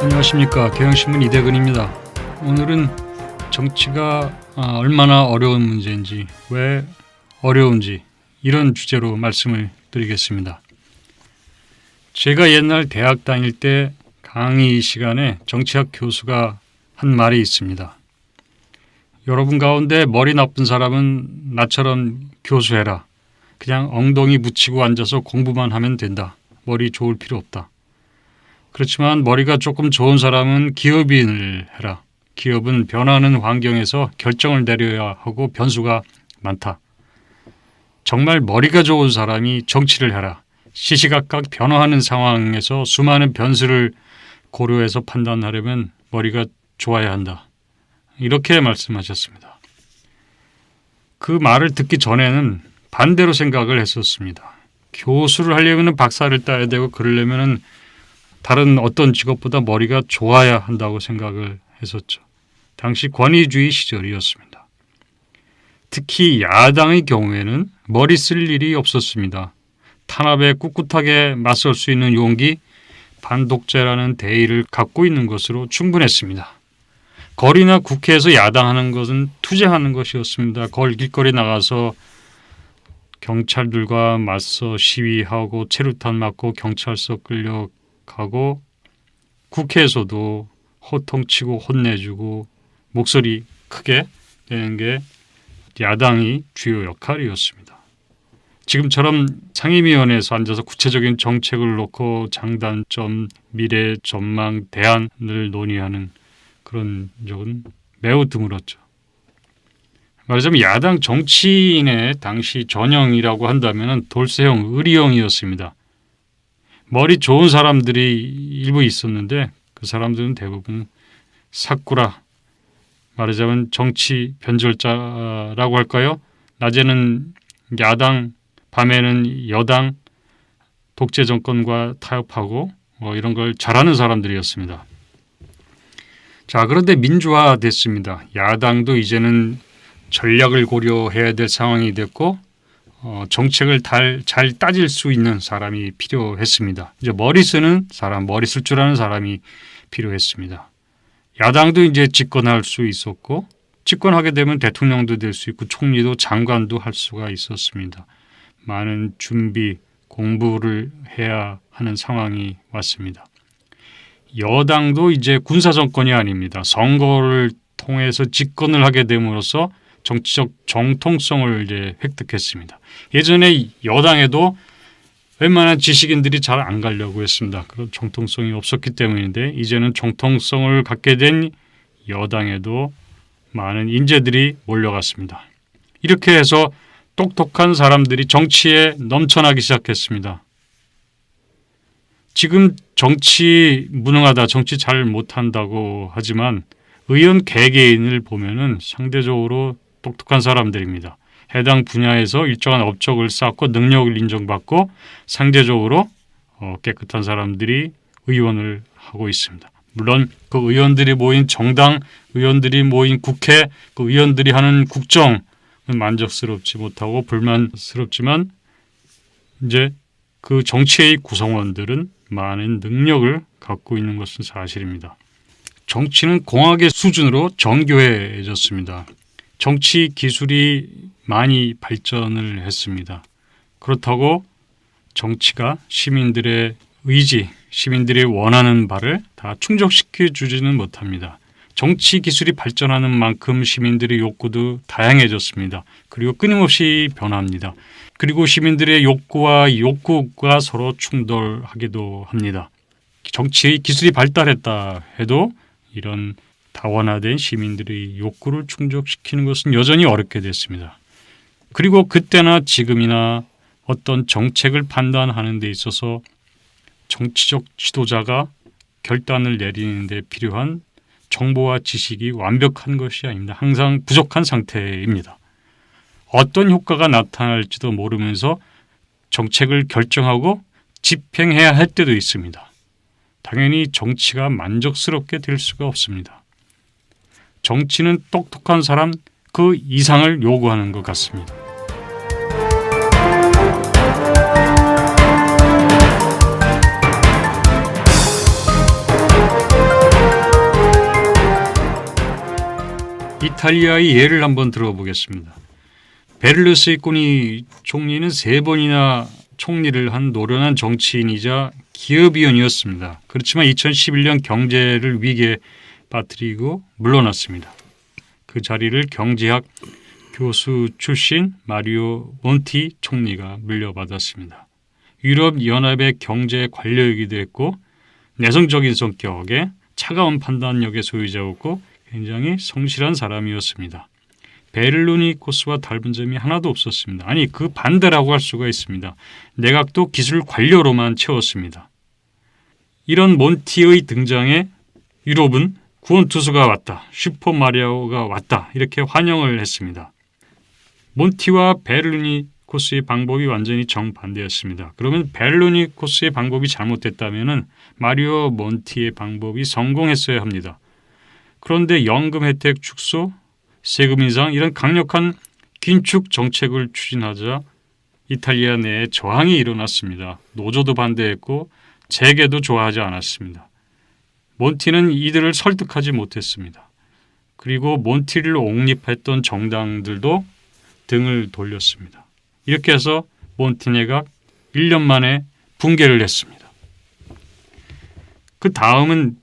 안녕하십니까. 경향신문 이대근입니다. 오늘은 정치가 얼마나 어려운 문제인지, 왜 어려운지 이런 주제로 말씀을 드리겠습니다. 제가 옛날 대학 다닐 때 강의 시간에 정치학 교수가 한 말이 있습니다. 여러분 가운데 머리 나쁜 사람은 나처럼 교수해라. 그냥 엉덩이 붙이고 앉아서 공부만 하면 된다. 머리 좋을 필요 없다. 그렇지만 머리가 조금 좋은 사람은 기업인을 해라. 기업은 변하는 환경에서 결정을 내려야 하고 변수가 많다. 정말 머리가 좋은 사람이 정치를 해라. 시시각각 변화하는 상황에서 수많은 변수를 고려해서 판단하려면 머리가 좋아야 한다. 이렇게 말씀하셨습니다. 그 말을 듣기 전에는 반대로 생각을 했었습니다. 교수를 하려면 박사를 따야 되고 그러려면 다른 어떤 직업보다 머리가 좋아야 한다고 생각을 했었죠. 당시 권위주의 시절이었습니다. 특히 야당의 경우에는 머리 쓸 일이 없었습니다. 탄압에 꿋꿋하게 맞설 수 있는 용기, 반독재라는 대의를 갖고 있는 것으로 충분했습니다. 거리나 국회에서 야당하는 것은 투쟁하는 것이었습니다. 길거리 나가서 경찰들과 맞서 시위하고 체류탄 맞고 경찰서 끌려가고 국회에서도 호통치고 혼내주고 목소리 크게 내는 게 야당의 주요 역할이었습니다. 지금처럼 상임위원회에서 앉아서 구체적인 정책을 놓고 장단점, 미래 전망, 대안을 논의하는 그런 적은 매우 드물었죠. 말하자면 야당 정치인의 당시 전형이라고 한다면 돌쇠형, 의리형이었습니다. 머리 좋은 사람들이 일부 있었는데 그 사람들은 대부분 사꾸라, 말하자면 정치 변절자라고 할까요? 낮에는 야당, 밤에는 여당, 독재 정권과 타협하고 이런 걸 잘하는 사람들이었습니다. 자, 그런데 민주화됐습니다. 야당도 이제는 전략을 고려해야 될 상황이 됐고 정책을 잘 따질 수 있는 사람이 필요했습니다. 이제 머리 쓰는 사람, 머리 쓸 줄 아는 사람이 필요했습니다. 야당도 이제 집권할 수 있었고 집권하게 되면 대통령도 될 수 있고 총리도 장관도 할 수가 있었습니다. 많은 준비, 공부를 해야 하는 상황이 왔습니다. 여당도 이제 군사정권이 아닙니다. 선거를 통해서 집권을 하게 됨으로써 정치적 정통성을 이제 획득했습니다. 예전에 여당에도 웬만한 지식인들이 잘 안 가려고 했습니다. 그런 정통성이 없었기 때문인데 이제는 정통성을 갖게 된 여당에도 많은 인재들이 몰려갔습니다. 이렇게 해서 똑똑한 사람들이 정치에 넘쳐나기 시작했습니다. 지금 정치 무능하다, 정치 잘 못한다고 하지만 의원 개개인을 보면은 상대적으로 똑똑한 사람들입니다. 해당 분야에서 일정한 업적을 쌓고 능력을 인정받고 상대적으로 깨끗한 사람들이 의원을 하고 있습니다. 물론 그 의원들이 모인 정당, 의원들이 모인 국회, 그 의원들이 하는 국정은 만족스럽지 못하고 불만스럽지만 이제 그 정치의 구성원들은 많은 능력을 갖고 있는 것은 사실입니다. 정치는 공학의 수준으로 정교해졌습니다. 정치 기술이 많이 발전을 했습니다. 그렇다고 정치가 시민들의 의지, 시민들이 원하는 바를 다 충족시켜 주지는 못합니다. 정치 기술이 발전하는 만큼 시민들의 욕구도 다양해졌습니다. 그리고 끊임없이 변합니다. 그리고 시민들의 욕구가 서로 충돌하기도 합니다. 정치의 기술이 발달했다 해도 이런 다원화된 시민들의 욕구를 충족시키는 것은 여전히 어렵게 됐습니다. 그리고 그때나 지금이나 어떤 정책을 판단하는 데 있어서 정치적 지도자가 결단을 내리는 데 필요한 정보와 지식이 완벽한 것이 아닙니다. 항상 부족한 상태입니다. 어떤 효과가 나타날지도 모르면서 정책을 결정하고 집행해야 할 때도 있습니다. 당연히 정치가 만족스럽게 될 수가 없습니다. 정치는 똑똑한 사람 그 이상을 요구하는 것 같습니다. 이탈리아의 예를 한번 들어보겠습니다. 베를루스코니 총리는 3번이나 총리를 한 노련한 정치인이자 기업위원이었습니다. 그렇지만 2011년 경제를 위기에 빠뜨리고 물러났습니다. 그 자리를 경제학 교수 출신 마리오 몬티 총리가 물려받았습니다. 유럽연합의 경제 관료이기도 했고 내성적인 성격에 차가운 판단력의 소유자였고 굉장히 성실한 사람이었습니다. 베를루니코스와 닮은 점이 하나도 없었습니다. 아니 그 반대라고 할 수가 있습니다. 내각도 기술 관료로만 채웠습니다. 이런 몬티의 등장에 유럽은 구원투수가 왔다, 슈퍼마리오가 왔다 이렇게 환영을 했습니다. 몬티와 베를루니코스의 방법이 완전히 정반대였습니다. 그러면 베를루니코스의 방법이 잘못됐다면 마리오 몬티의 방법이 성공했어야 합니다. 그런데 연금 혜택 축소, 세금 인상 이런 강력한 긴축 정책을 추진하자 이탈리아 내에 저항이 일어났습니다. 노조도 반대했고 재계도 좋아하지 않았습니다. 몬티는 이들을 설득하지 못했습니다. 그리고 몬티를 옹립했던 정당들도 등을 돌렸습니다. 이렇게 해서 몬티 내각 1년 만에 붕괴를 했습니다. 그 다음은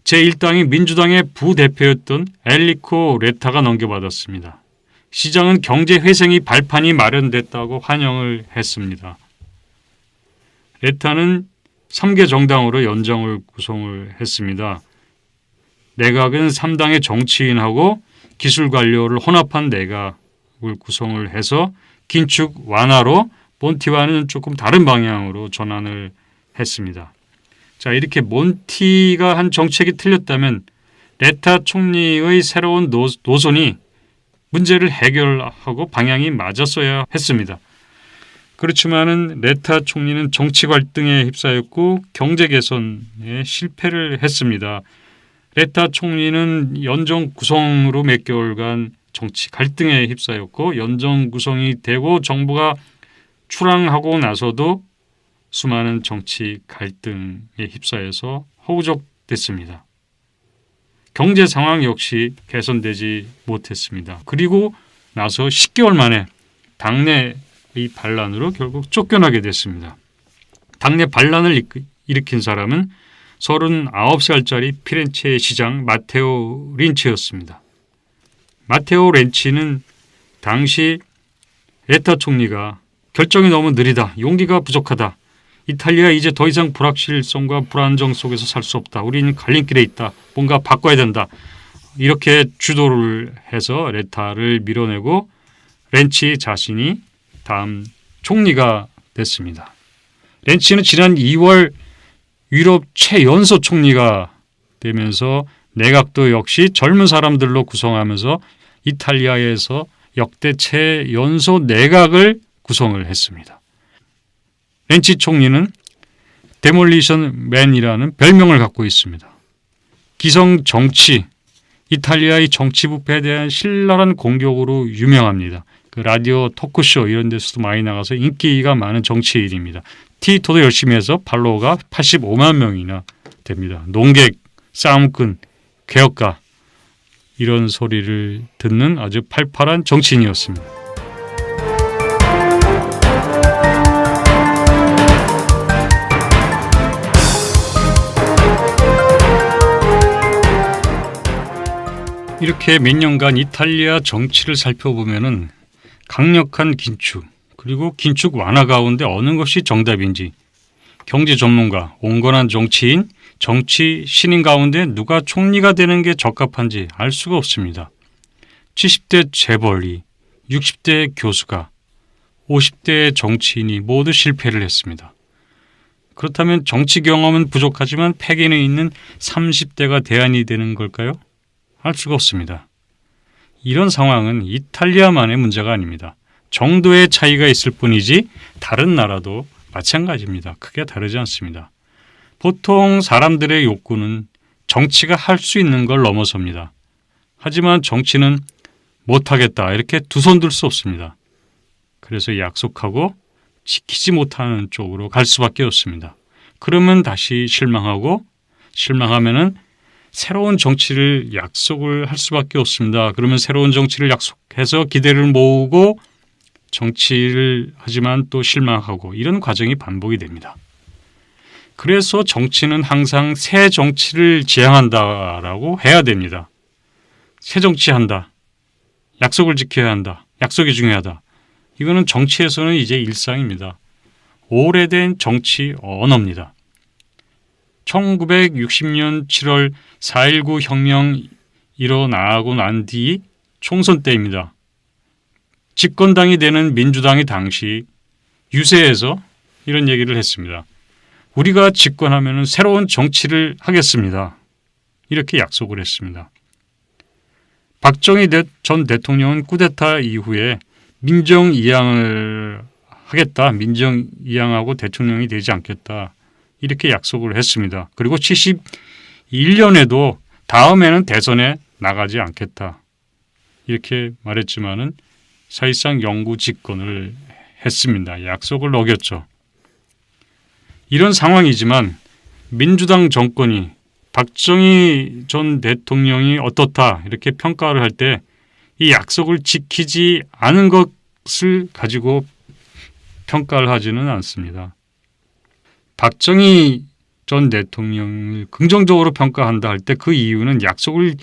제1당이 민주당의 부대표였던 엘리코 레타가 넘겨받았습니다. 시장은 경제회생이 발판이 마련됐다고 환영을 했습니다. 레타는 3개 정당으로 연정을 구성을 했습니다. 내각은 3당의 정치인하고 기술관료를 혼합한 내각을 구성을 해서 긴축 완화로 몬티와는 조금 다른 방향으로 전환을 했습니다. 자, 이렇게 몬티가 한 정책이 틀렸다면 레타 총리의 새로운 노선이 문제를 해결하고 방향이 맞았어야 했습니다. 그렇지만은 레타 총리는 정치 갈등에 휩싸였고 경제 개선에 실패를 했습니다. 레타 총리는 연정 구성으로 몇 개월간 정치 갈등에 휩싸였고 연정 구성이 되고 정부가 출항하고 나서도 수많은 정치 갈등에 휩싸여서 허우적됐습니다. 경제 상황 역시 개선되지 못했습니다. 그리고 나서 10개월 만에 당내의 반란으로 결국 쫓겨나게 됐습니다. 당내 반란을 일으킨 사람은 39살짜리 피렌체 시장 마테오 린치였습니다. 마테오 렌치는 당시 레타 총리가 결정이 너무 느리다, 용기가 부족하다, 이탈리아 이제 더 이상 불확실성과 불안정 속에서 살 수 없다, 우리는 갈림길에 있다, 뭔가 바꿔야 된다, 이렇게 주도를 해서 레타를 밀어내고 렌치 자신이 다음 총리가 됐습니다. 렌치는 지난 2월 유럽 최연소 총리가 되면서 내각도 역시 젊은 사람들로 구성하면서 이탈리아에서 역대 최연소 내각을 구성을 했습니다. 렌치 총리는 데몰리션 맨이라는 별명을 갖고 있습니다. 기성 정치, 이탈리아의 정치 부패에 대한 신랄한 공격으로 유명합니다. 그 라디오 토크쇼 이런 데서도 많이 나가서 인기가 많은 정치인입니다. 트위터도 열심히 해서 팔로워가 85만 명이나 됩니다. 농객, 싸움꾼, 개혁가 이런 소리를 듣는 아주 팔팔한 정치인이었습니다. 이렇게 몇 년간 이탈리아 정치를 살펴보면은 강력한 긴축 그리고 긴축 완화 가운데 어느 것이 정답인지 경제 전문가, 온건한 정치인, 정치 신인 가운데 누가 총리가 되는 게 적합한지 알 수가 없습니다. 70대 재벌이, 60대 교수가, 50대 정치인이 모두 실패를 했습니다. 그렇다면 정치 경험은 부족하지만 패기는 있는 30대가 대안이 되는 걸까요? 할 수가 없습니다. 이런 상황은 이탈리아만의 문제가 아닙니다. 정도의 차이가 있을 뿐이지 다른 나라도 마찬가지입니다. 크게 다르지 않습니다. 보통 사람들의 욕구는 정치가 할 수 있는 걸 넘어섭니다. 하지만 정치는 못하겠다 이렇게 두 손 들 수 없습니다. 그래서 약속하고 지키지 못하는 쪽으로 갈 수밖에 없습니다. 그러면 다시 실망하고 실망하면은 새로운 정치를 약속을 할 수밖에 없습니다. 그러면 새로운 정치를 약속해서 기대를 모으고 정치를 하지만 또 실망하고 이런 과정이 반복이 됩니다. 그래서 정치는 항상 새 정치를 지향한다라고 해야 됩니다. 새 정치한다. 약속을 지켜야 한다. 약속이 중요하다. 이거는 정치에서는 이제 일상입니다. 오래된 정치 언어입니다. 1960년 7월 4.19 혁명 일어나고 난 뒤 총선 때입니다. 집권당이 되는 민주당이 당시 유세에서 이런 얘기를 했습니다. 우리가 집권하면 새로운 정치를 하겠습니다. 이렇게 약속을 했습니다. 박정희 전 대통령은 쿠데타 이후에 민정이양을 하겠다. 민정이양하고 대통령이 되지 않겠다. 이렇게 약속을 했습니다. 그리고 71년에도 다음에는 대선에 나가지 않겠다. 이렇게 말했지만은 사실상 영구 집권을 했습니다. 약속을 어겼죠. 이런 상황이지만 민주당 정권이 박정희 전 대통령이 어떻다 이렇게 평가를 할 때 이 약속을 지키지 않은 것을 가지고 평가를 하지는 않습니다. 박정희 전 대통령을 긍정적으로 평가한다 할 때 그 이유는 약속을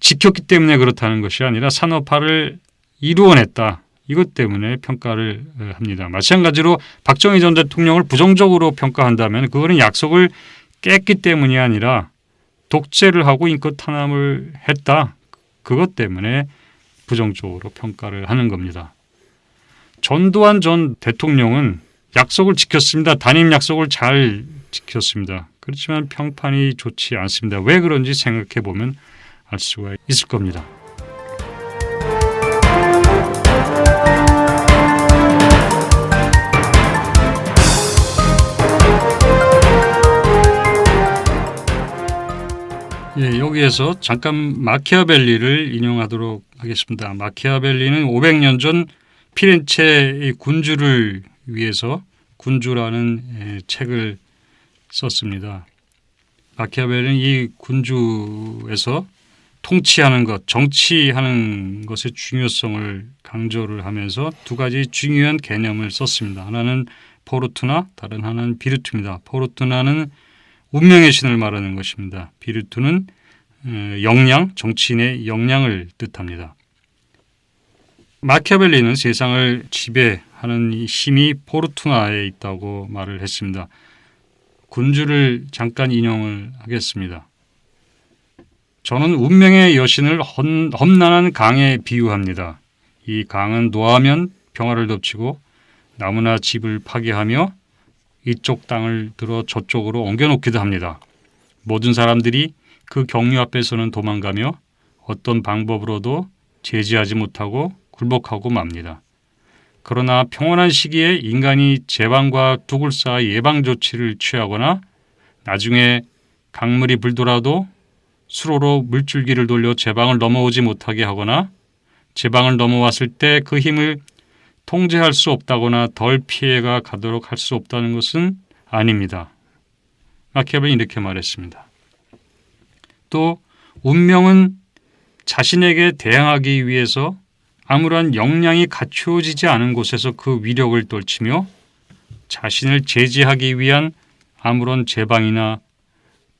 지켰기 때문에 그렇다는 것이 아니라 산업화를 이루어냈다. 이것 때문에 평가를 합니다. 마찬가지로 박정희 전 대통령을 부정적으로 평가한다면 그거는 약속을 깼기 때문이 아니라 독재를 하고 인권 탄압을 했다. 그것 때문에 부정적으로 평가를 하는 겁니다. 전두환 전 대통령은 약속을 지켰습니다. 단임 약속을 잘 지켰습니다. 그렇지만 평판이 좋지 않습니다. 왜 그런지 생각해 보면 알 수가 있을 겁니다. 예, 여기에서 잠깐 마키아벨리를 인용하도록 하겠습니다. 마키아벨리는 500년 전 피렌체의 군주를 위해서 군주라는 책을 썼습니다. 마키아벨리는 이 군주에서 통치하는 것, 정치하는 것의 중요성을 강조를 하면서 두 가지 중요한 개념을 썼습니다. 하나는 포르투나, 다른 하나는 비르투입니다. 포르투나는 운명의 신을 말하는 것입니다. 비르투는 역량, 정치인의 역량을 뜻합니다. 마키아벨리는 세상을 지배하는 이 힘이 포르투나에 있다고 말을 했습니다. 군주를 잠깐 인용을 하겠습니다. 저는 운명의 여신을 험난한 강에 비유합니다. 이 강은 노하면 평화를 덮치고 나무나 집을 파괴하며 이쪽 땅을 들어 저쪽으로 옮겨놓기도 합니다. 모든 사람들이 그 경류 앞에서는 도망가며 어떤 방법으로도 제지하지 못하고 굴복하고 맙니다. 그러나 평온한 시기에 인간이 제방과 둑을 쌓아 예방 조치를 취하거나 나중에 강물이 불더라도 수로로 물줄기를 돌려 제방을 넘어오지 못하게 하거나 제방을 넘어왔을 때 그 힘을 통제할 수 없다거나 덜 피해가 가도록 할 수 없다는 것은 아닙니다. 마키아벨리는 이렇게 말했습니다. 또 운명은 자신에게 대항하기 위해서 아무런 역량이 갖추어지지 않은 곳에서 그 위력을 떨치며 자신을 제지하기 위한 아무런 제방이나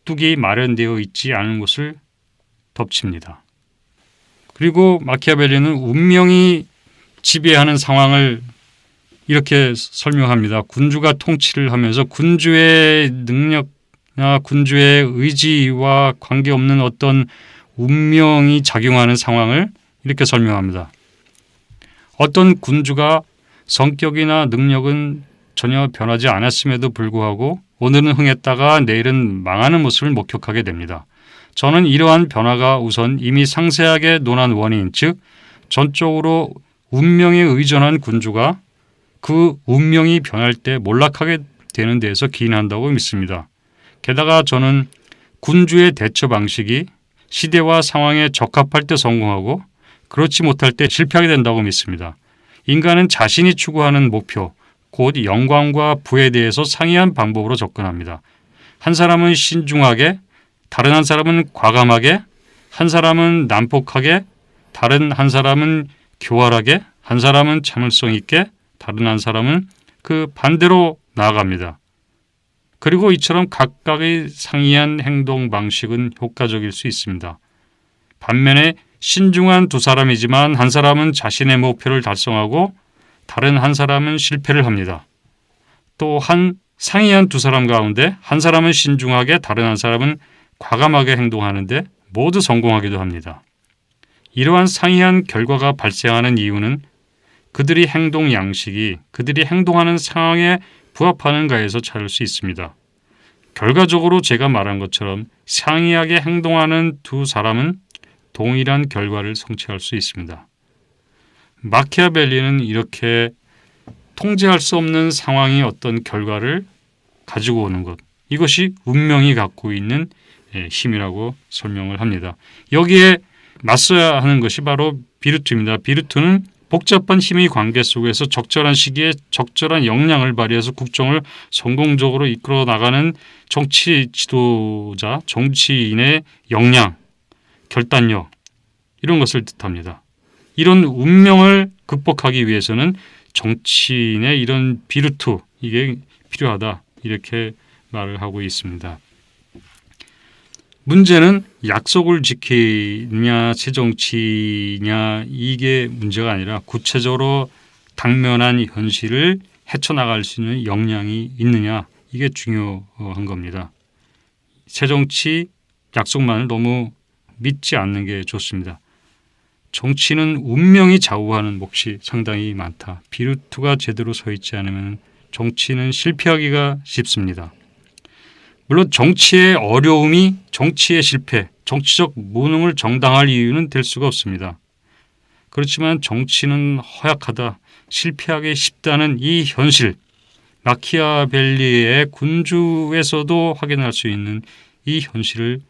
뚝이 마련되어 있지 않은 곳을 덮칩니다. 그리고 마키아벨리는 운명이 지배하는 상황을 이렇게 설명합니다. 군주가 통치를 하면서 군주의 능력이나 군주의 의지와 관계없는 어떤 운명이 작용하는 상황을 이렇게 설명합니다. 어떤 군주가 성격이나 능력은 전혀 변하지 않았음에도 불구하고 오늘은 흥했다가 내일은 망하는 모습을 목격하게 됩니다. 저는 이러한 변화가 우선 이미 상세하게 논한 원인, 즉 전적으로 운명에 의존한 군주가 그 운명이 변할 때 몰락하게 되는 데에서 기인한다고 믿습니다. 게다가 저는 군주의 대처 방식이 시대와 상황에 적합할 때 성공하고 그렇지 못할 때 실패하게 된다고 믿습니다. 인간은 자신이 추구하는 목표, 곧 영광과 부에 대해서 상이한 방법으로 접근합니다. 한 사람은 신중하게, 다른 한 사람은 과감하게, 한 사람은 난폭하게, 다른 한 사람은 교활하게, 한 사람은 참을성 있게, 다른 한 사람은 그 반대로 나아갑니다. 그리고 이처럼 각각의 상이한 행동 방식은 효과적일 수 있습니다. 반면에 신중한 두 사람이지만 한 사람은 자신의 목표를 달성하고 다른 한 사람은 실패를 합니다. 또한 상이한 두 사람 가운데 한 사람은 신중하게 다른 한 사람은 과감하게 행동하는데 모두 성공하기도 합니다. 이러한 상이한 결과가 발생하는 이유는 그들의 행동 양식이 그들이 행동하는 상황에 부합하는가에서 찾을 수 있습니다. 결과적으로 제가 말한 것처럼 상이하게 행동하는 두 사람은 동일한 결과를 성취할 수 있습니다. 마키아벨리는 이렇게 통제할 수 없는 상황이 어떤 결과를 가지고 오는 것, 이것이 운명이 갖고 있는 힘이라고 설명을 합니다. 여기에 맞서야 하는 것이 바로 비르투입니다. 비르투는 복잡한 힘의 관계 속에서 적절한 시기에 적절한 역량을 발휘해서 국정을 성공적으로 이끌어 나가는 정치 지도자, 정치인의 역량, 결단력, 이런 것을 뜻합니다. 이런 운명을 극복하기 위해서는 정치인의 이런 비르투, 이게 필요하다, 이렇게 말을 하고 있습니다. 문제는 약속을 지키냐 새정치냐 이게 문제가 아니라 구체적으로 당면한 현실을 헤쳐나갈 수 있는 역량이 있느냐, 이게 중요한 겁니다. 새정치 약속만을 너무 믿지 않는 게 좋습니다. 정치는 운명이 좌우하는 몫이 상당히 많다. 비르투가 제대로 서 있지 않으면 정치는 실패하기가 쉽습니다. 물론 정치의 어려움이 정치의 실패, 정치적 무능을 정당할 이유는 될 수가 없습니다. 그렇지만 정치는 허약하다, 실패하기 쉽다는 이 현실, 마키아벨리의 군주에서도 확인할 수 있는 이 현실을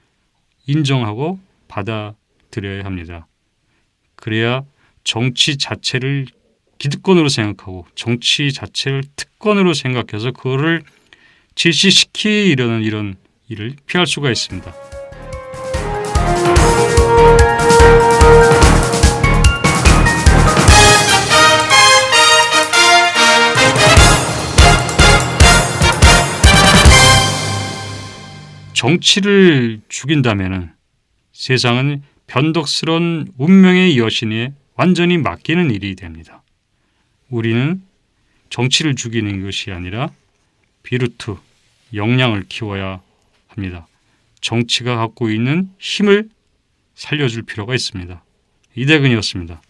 인정하고 받아들여야 합니다. 그래야 정치 자체를 기득권으로 생각하고 정치 자체를 특권으로 생각해서 그거를 질시시키려는 이런 일을 피할 수가 있습니다. 정치를 죽인다면 세상은 변덕스러운 운명의 여신에 완전히 맡기는 일이 됩니다. 우리는 정치를 죽이는 것이 아니라 비르투, 역량을 키워야 합니다. 정치가 갖고 있는 힘을 살려줄 필요가 있습니다. 이대근이었습니다.